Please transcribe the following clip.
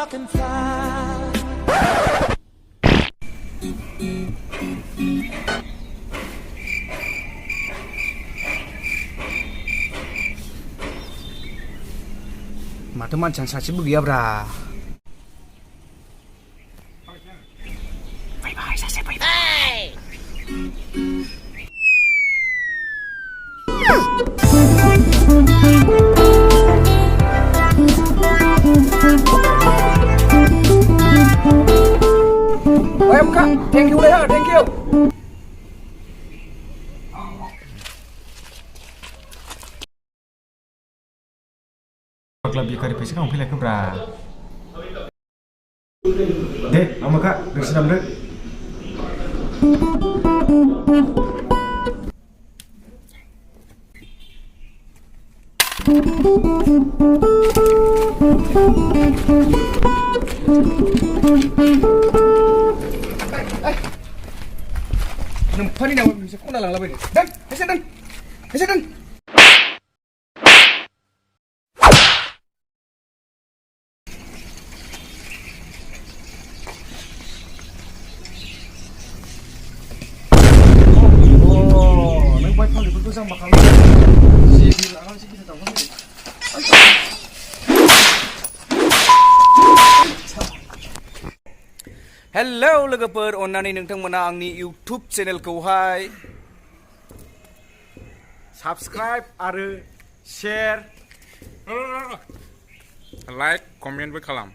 can fly. Mato mancang saksibu gaya bra. Bye bye saksi bye bye. Oi muka, thank you deh, thank you. Lebih kali pesi kamu pilih ke bra. Deh, nama kak, bersih nama deh. Nampak ni nama bisa kau nak lang labih. Dan, dan. Hello logoper, onnani Nwngtang आंनि YouTube channel खौहाय subscribe आरो share like comment बो खालाम